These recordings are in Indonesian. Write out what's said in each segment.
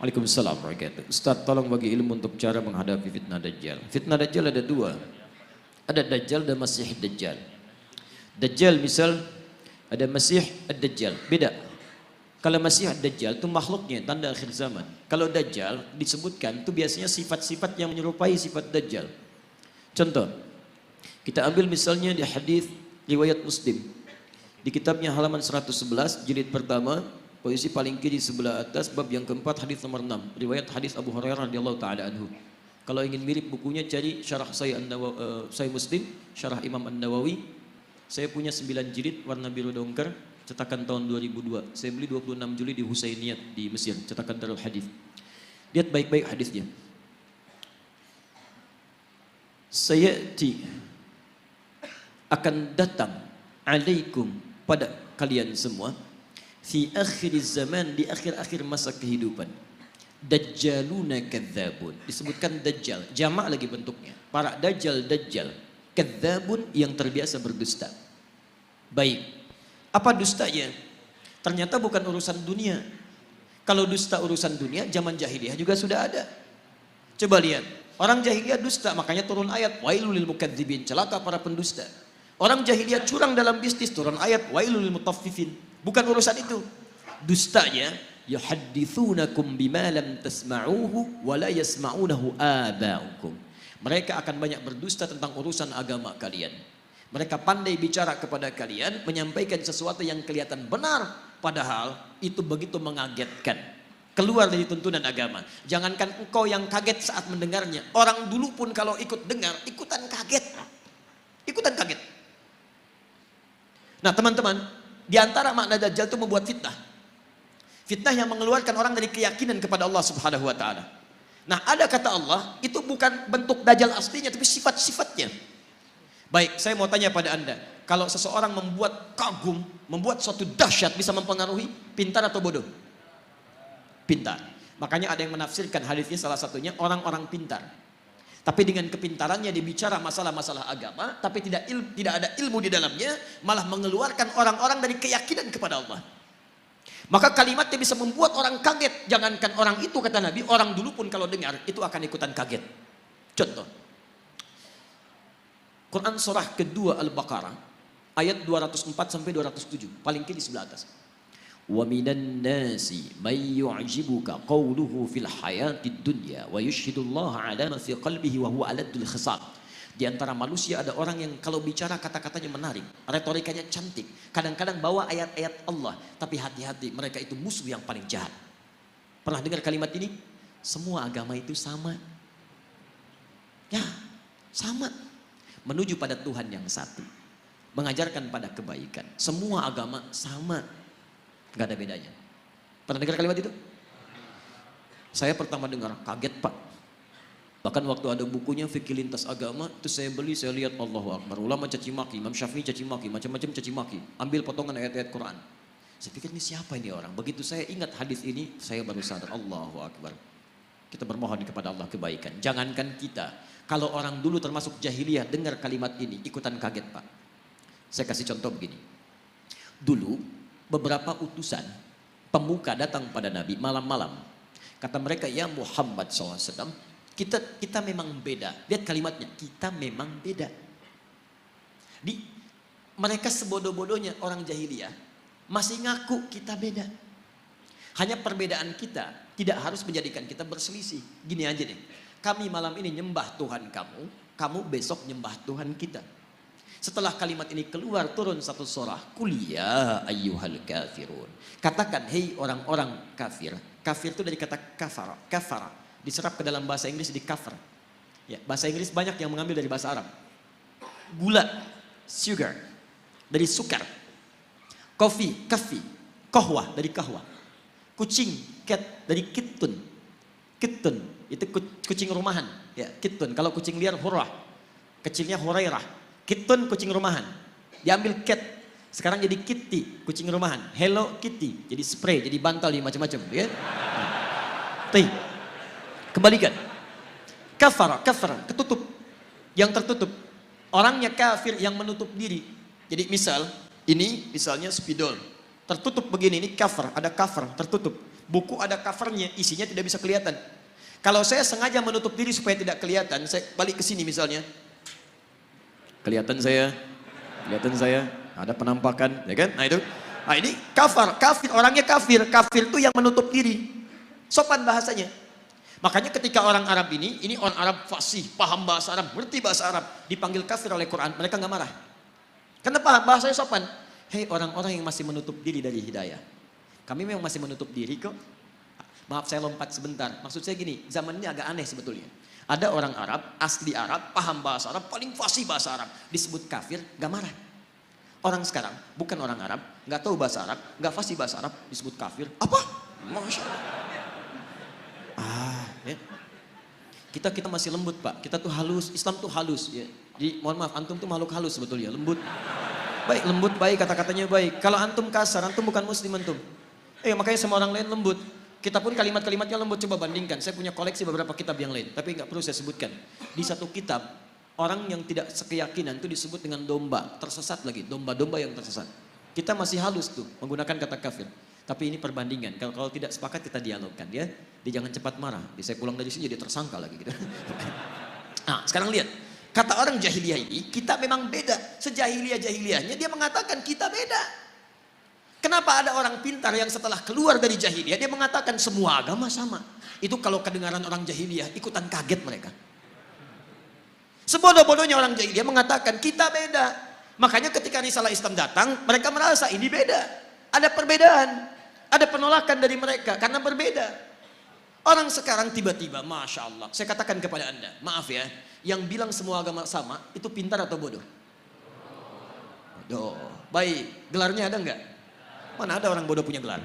Waalaikumsalam warahmatullahi wabarakatuh. Ustaz, tolong bagi ilmu untuk cara menghadapi fitnah Dajjal. Fitnah Dajjal ada dua. Ada Dajjal dan Masih Dajjal. Dajjal misal ada Masih Ad-Dajjal. Beda. Kalau Masih Ad-Dajjal itu makhluknya tanda akhir zaman. Kalau Dajjal disebutkan itu biasanya sifat-sifat yang menyerupai sifat Dajjal. Contoh, kita ambil misalnya di hadis riwayat Muslim. Di kitabnya halaman 111 jilid pertama, posisi paling kiri sebelah atas, bab yang keempat, hadis nomor 6, riwayat hadis Abu Hurairah radhiyallahu taala anhu. Kalau ingin mirip bukunya cari syarah Sahih Muslim, syarah Imam An-Nawawi. Saya punya 9 jilid warna biru dongker, cetakan tahun 2002. Saya beli 26 Juli di Husainiyat di Mesir, cetakan Darul Hadis. Lihat baik-baik hadisnya. Sayati akan datang alaikum pada kalian semua fi akhir zaman, di akhir-akhir masa kehidupan, dajjaluna kadzabun. Disebutkan dajjal, jamak lagi bentuknya. Para dajjal, kadzabun yang terbiasa berdusta. Baik, apa dustanya? Ternyata bukan urusan dunia. Kalau dusta urusan dunia, zaman jahiliyah juga sudah ada. Coba lihat, orang jahiliyah dusta, makanya turun ayat wailul lil mukadzibin, celaka para pendusta. Orang jahiliyah curang dalam bisnis, turun ayat wailul lil mutaffifin. Bukan urusan itu. Dustanya yuhadditsunakum bima lam tasma'uhu wa la yasma'unahu aba'ukum. Mereka akan banyak berdusta tentang urusan agama kalian. Mereka pandai bicara kepada kalian, menyampaikan sesuatu yang kelihatan benar, padahal itu begitu mengagetkan. Keluar dari tuntunan agama. Jangankan engkau yang kaget saat mendengarnya, orang dulu pun kalau ikut dengar, ikutan kaget. Ikutan kaget. Nah teman-teman, di antara makna Dajjal itu membuat fitnah. Fitnah yang mengeluarkan orang dari keyakinan kepada Allah Subhanahu wa taala. Nah, ada kata Allah, itu bukan bentuk Dajjal aslinya, tapi sifat-sifatnya. Baik, saya mau tanya pada Anda, kalau seseorang membuat kagum, membuat suatu dahsyat, bisa mempengaruhi, pintar atau bodoh? Pintar. Makanya ada yang menafsirkan hadisnya, salah satunya orang-orang pintar. Tapi dengan kepintarannya dia bicara masalah-masalah agama, tapi tidak ada ilmu di dalamnya, malah mengeluarkan orang-orang dari keyakinan kepada Allah. Maka kalimatnya bisa membuat orang kaget. Jangankan orang itu, kata Nabi, orang dulu pun kalau dengar itu akan ikutan kaget. Contoh, Quran surah kedua Al-Baqarah ayat 204 sampai 207, paling kiri sebelah atas. Wa minan nasi may yu'jibuka qawluhu fil hayatid dunya wa yushhidullaha ala ma fi qalbihi wa huwa aladul khisab. Di antara manusia ada orang yang kalau bicara kata-katanya menarik, retorikanya cantik, kadang-kadang bawa ayat-ayat Allah, tapi hati-hati, mereka itu musuh yang paling jahat. Pernah dengar kalimat ini? Semua agama itu sama. Ya, sama. Menuju pada Tuhan yang satu, mengajarkan pada kebaikan. Semua agama sama, nggak ada bedanya. Pernah dengar kalimat itu? Saya pertama dengar kaget, Pak. Bahkan waktu ada bukunya Fikih Lintas Agama, itu saya beli, saya lihat Allahu Akbar. Ulama caci maki, Imam Syafi'i caci maki, macam-macam caci maki. Ambil potongan ayat-ayat Quran. Saya pikir ini siapa ini orang? Begitu saya ingat hadis ini, saya baru sadar Allahu Akbar. Kita bermohon kepada Allah kebaikan. Jangankan kita, kalau orang dulu termasuk jahiliyah dengar kalimat ini, ikutan kaget, Pak. Saya kasih contoh begini. Dulu beberapa utusan pemuka datang pada Nabi malam-malam. Kata mereka, ya Muhammad SAW, kita memang beda. Lihat kalimatnya, kita memang beda. Mereka sebodoh-bodohnya orang jahiliyah masih ngaku kita beda. Hanya perbedaan kita tidak harus menjadikan kita berselisih. Gini aja deh, kami malam ini nyembah Tuhan kamu, kamu besok nyembah Tuhan kita. Setelah kalimat ini keluar, turun satu surah, Qul ya ayyuhal kafirun. Katakan, hei orang-orang kafir. Kafir itu dari kata kafara. Diserap ke dalam bahasa Inggris di cover. Ya, bahasa Inggris banyak yang mengambil dari bahasa Arab. Gula, sugar, dari sukar. Kopi, kafi. Kohwa, dari kahwa. Kucing, cat, dari kittun. Kittun, itu kucing rumahan. Ya, kittun. Kalau kucing liar, hurrah. Kecilnya hurairah. Kittun, kucing rumahan. Diambil cat. Sekarang jadi kitty, kucing rumahan. Hello Kitty, jadi spray, jadi bantal, jadi macam-macam. Ya? Nah. Kembalikan. Kafara, ketutup. Yang tertutup. Orangnya kafir yang menutup diri. Jadi misal, ini misalnya spidol. Tertutup begini, ini kafar, ada kafar, tertutup. Buku ada covernya, isinya tidak bisa kelihatan. Kalau saya sengaja menutup diri supaya tidak kelihatan, saya balik ke sini misalnya. Kelihatan saya, ada penampakan, ya kan? Nah itu, nah ini kafir, orangnya kafir itu yang menutup diri. Sopan bahasanya. Makanya ketika orang Arab ini orang Arab fasih, paham bahasa Arab, ngerti bahasa Arab, dipanggil kafir oleh Quran, mereka nggak marah. Kenapa? Bahasanya sopan. Hei orang-orang yang masih menutup diri dari hidayah. Kami memang masih menutup diri kok. Maaf saya lompat sebentar. Maksud saya gini, zaman ini agak aneh sebetulnya. Ada orang Arab, asli Arab, paham bahasa Arab, paling fasih bahasa Arab. Disebut kafir, gak marah. Orang sekarang, bukan orang Arab, gak tahu bahasa Arab, gak fasih bahasa Arab, disebut kafir. Apa? Masya Allah. Ya. Kita masih lembut Pak. Kita tuh halus, Islam tuh halus. Ya. Jadi mohon maaf, antum tuh makhluk halus sebetulnya, lembut. Baik, lembut baik, kata-katanya baik. Kalau antum kasar, antum bukan muslim antum. Makanya sama orang lain lembut. Kita pun kalimat-kalimatnya lembut, coba bandingkan. Saya punya koleksi beberapa kitab yang lain, tapi nggak perlu saya sebutkan. Di satu kitab, orang yang tidak sekeyakinan itu disebut dengan domba, tersesat lagi, domba-domba yang tersesat. Kita masih halus tuh, menggunakan kata kafir. Tapi ini perbandingan, kalau tidak sepakat kita dialogkan ya. Dia jangan cepat marah, saya pulang dari sini jadi tersangka lagi gitu. Nah, sekarang lihat. Kata orang jahiliyah ini, kita memang beda. Sejahiliyah-jahiliyahnya dia mengatakan kita beda. Kenapa ada orang pintar yang setelah keluar dari jahiliyah, dia mengatakan semua agama sama. Itu kalau kedengaran orang jahiliyah, ikutan kaget mereka. Sebodoh-bodohnya orang jahiliyah mengatakan kita beda. Makanya ketika risalah Islam datang, mereka merasa ini beda. Ada perbedaan. Ada penolakan dari mereka karena berbeda. Orang sekarang tiba-tiba, Masya Allah. Saya katakan kepada Anda, maaf ya. Yang bilang semua agama sama, itu pintar atau bodoh? Bodoh. Baik, gelarnya ada enggak? Mana ada orang bodoh punya gelar?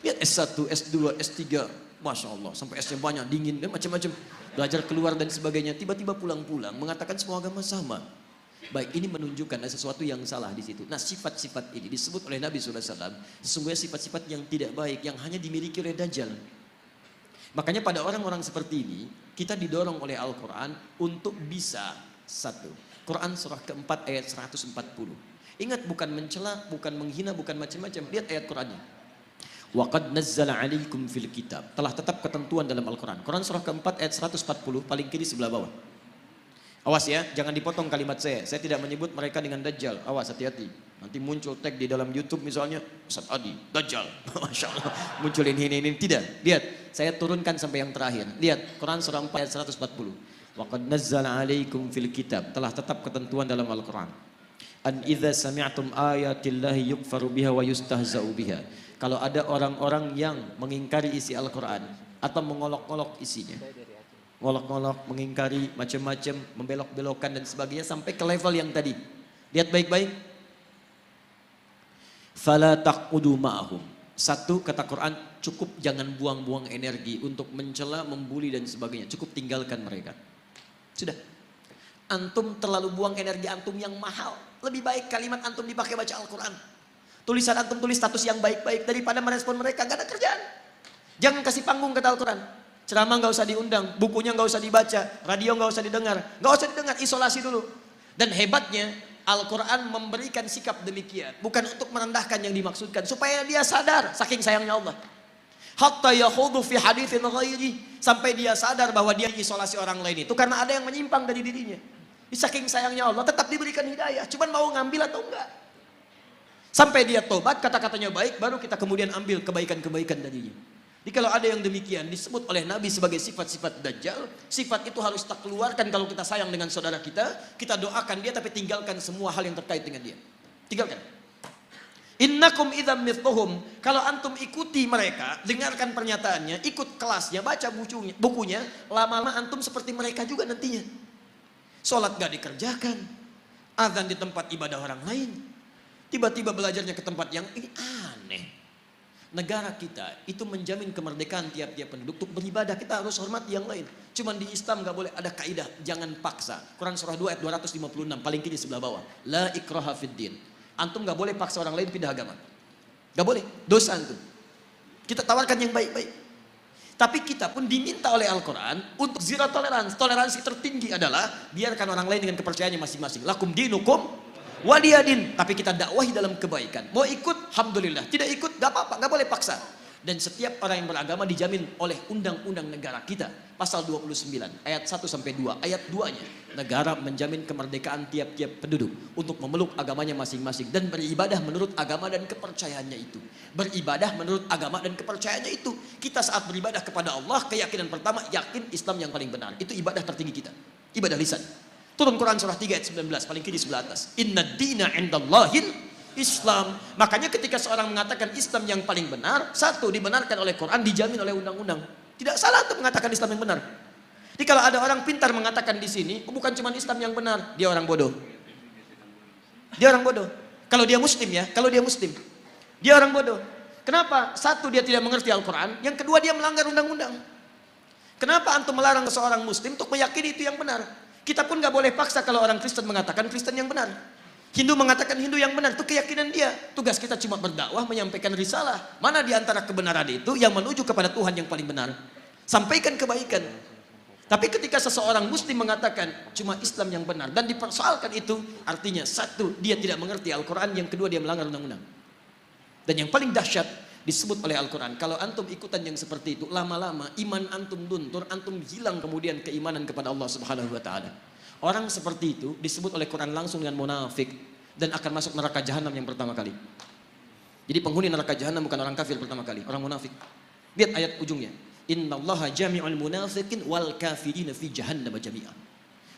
Lihat S1, S2, S3, Masya Allah. Sampai S-nya banyak, dingin, dan macam-macam. Belajar keluar dan sebagainya. Tiba-tiba pulang-pulang, mengatakan semua agama sama. Baik, ini menunjukkan ada sesuatu yang salah di situ. Nah, sifat-sifat ini disebut oleh Nabi SAW. Sesungguhnya sifat-sifat yang tidak baik, yang hanya dimiliki oleh Dajjal. Makanya pada orang-orang seperti ini, kita didorong oleh Al-Quran untuk bisa satu. Quran surah keempat ayat 140. Ingat, bukan mencela, bukan menghina, bukan macam-macam. Lihat ayat Qurannya. Wa qad nazzala 'alaikum fil kitab. Telah tetap ketentuan dalam Al-Quran. Quran surah keempat ayat 140, paling kiri sebelah bawah. Awas ya, jangan dipotong kalimat saya. Saya tidak menyebut mereka dengan Dajjal. Awas, hati-hati. Nanti muncul tag di dalam YouTube misalnya, Ustaz Adi, Dajjal. Masya Allah. Muncul ini. Tidak. Lihat, saya turunkan sampai yang terakhir. Lihat, Quran surah 4 ayat 140. Wa qad nazzala 'alaikum fil kitab. Telah tetap ketentuan dalam Al-Quran. An idza sami'tum ayatillahi yukfaru biha wa yustahza'u biha. Kalau ada orang-orang yang mengingkari isi Al-Quran atau mengolok-olok isinya, ngolok-ngolok, mengingkari, macam-macam, membelok-belokkan dan sebagainya sampai ke level yang tadi. Lihat baik-baik. Fala taqudu ma'ahum. Satu, kata Quran, cukup jangan buang-buang energi untuk mencela, membuli dan sebagainya. Cukup tinggalkan mereka. Sudah. Antum terlalu buang energi antum yang mahal. Lebih baik kalimat antum dipakai baca Al-Quran. Tulisan antum tulis status yang baik-baik daripada merespon mereka. Gak ada kerjaan. Jangan kasih panggung kata Al-Quran. Ceramah nggak usah diundang, bukunya nggak usah dibaca, radio nggak usah didengar, isolasi dulu. Dan hebatnya Al-Quran memberikan sikap demikian, bukan untuk merendahkan yang dimaksudkan, supaya dia sadar saking sayangnya Allah. Hatta yakhudu fi haditsin ghairi, sampai dia sadar bahwa dia isolasi orang lain itu karena ada yang menyimpang dari dirinya. Saking sayangnya Allah tetap diberikan hidayah, cuman mau ngambil atau enggak. Sampai dia tobat, kata-katanya baik, baru kita kemudian ambil kebaikan-kebaikan darinya. Jadi kalau ada yang demikian disebut oleh Nabi sebagai sifat-sifat Dajjal, sifat itu harus tak keluarkan kalau kita sayang dengan saudara kita doakan dia tapi tinggalkan semua hal yang terkait dengan dia. Tinggalkan. Innakum idzam mithluhum, kalau antum ikuti mereka, dengarkan pernyataannya, ikut kelasnya, baca bukunya, lama-lama antum seperti mereka juga nantinya. Salat gak dikerjakan, azan di tempat ibadah orang lain, tiba-tiba belajarnya ke tempat yang ini aneh. Negara kita itu menjamin kemerdekaan tiap-tiap penduduk untuk beribadah. Kita harus hormati yang lain. Cuman di Islam gak boleh ada kaidah, jangan paksa. Quran surah 2 ayat 256 paling kiri sebelah bawah. La ikraha fid din. Antum gak boleh paksa orang lain pindah agama. Gak boleh, dosa antum. Kita tawarkan yang baik-baik. Tapi kita pun diminta oleh Al-Quran untuk zero toleransi. Toleransi tertinggi adalah biarkan orang lain dengan kepercayaannya masing-masing. Lakum dinukum waliyadin. Tapi kita dakwahi dalam kebaikan. Mau ikut, alhamdulillah. Tidak ikut, gak apa-apa, gak boleh paksa. Dan setiap orang yang beragama dijamin oleh undang-undang negara kita. Pasal 29 ayat 1 sampai 2. Ayat 2-nya, negara menjamin kemerdekaan tiap-tiap penduduk untuk memeluk agamanya masing-masing dan beribadah menurut agama dan kepercayaannya itu. Beribadah menurut agama dan kepercayaannya itu. Kita saat beribadah kepada Allah, keyakinan pertama yakin Islam yang paling benar. Itu ibadah tertinggi kita. Ibadah lisan. Turun Quran surah 3 ayat 19, paling kiri sebelah atas. Inna dina indallahil Islam. Makanya ketika seorang mengatakan Islam yang paling benar, satu, dibenarkan oleh Quran, dijamin oleh undang-undang. Tidak salah untuk mengatakan Islam yang benar. Jadi kalau ada orang pintar mengatakan di sini, oh, bukan cuma Islam yang benar, dia orang bodoh. Dia orang bodoh. Kalau dia muslim ya, kalau dia muslim. Dia orang bodoh. Kenapa? Satu, dia tidak mengerti Al-Quran. Yang kedua, dia melanggar undang-undang. Kenapa antum melarang seorang muslim untuk meyakini itu yang benar? Kita pun gak boleh paksa kalau orang Kristen mengatakan Kristen yang benar. Hindu mengatakan Hindu yang benar, itu keyakinan dia. Tugas kita cuma berdakwah, menyampaikan risalah. Mana di antara kebenaran itu yang menuju kepada Tuhan yang paling benar? Sampaikan kebaikan. Tapi ketika seseorang muslim mengatakan cuma Islam yang benar dan dipersoalkan itu, artinya satu, dia tidak mengerti Al-Quran, yang kedua dia melanggar undang-undang. Dan yang paling dahsyat disebut oleh Al-Quran, kalau antum ikutan yang seperti itu, lama-lama iman antum luntur, antum hilang kemudian keimanan kepada Allah Subhanahu wa taala. Orang seperti itu disebut oleh Quran langsung dengan munafik dan akan masuk neraka jahanam yang pertama kali. Jadi penghuni neraka jahanam bukan orang kafir pertama kali, orang munafik. Lihat ayat ujungnya. Innallaha jami'ul munafiqin wal kafirina fi jahannam jami'a.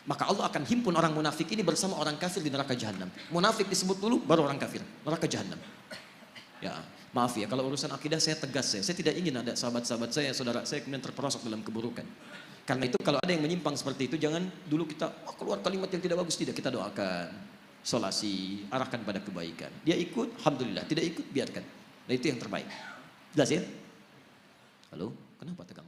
Maka Allah akan himpun orang munafik ini bersama orang kafir di neraka jahanam. Munafik disebut dulu baru orang kafir, neraka jahanam. Ya, maaf ya kalau urusan akidah saya tegas saya tidak ingin ada sahabat-sahabat saya, saudara saya kemudian terperosok dalam keburukan. Karena itu kalau ada yang menyimpang seperti itu, jangan dulu kita keluar kalimat yang tidak bagus, tidak, kita doakan, solasi, arahkan pada kebaikan. Dia ikut, alhamdulillah, tidak ikut, biarkan. Nah itu yang terbaik. Jelas ya? Halo, kenapa tegas?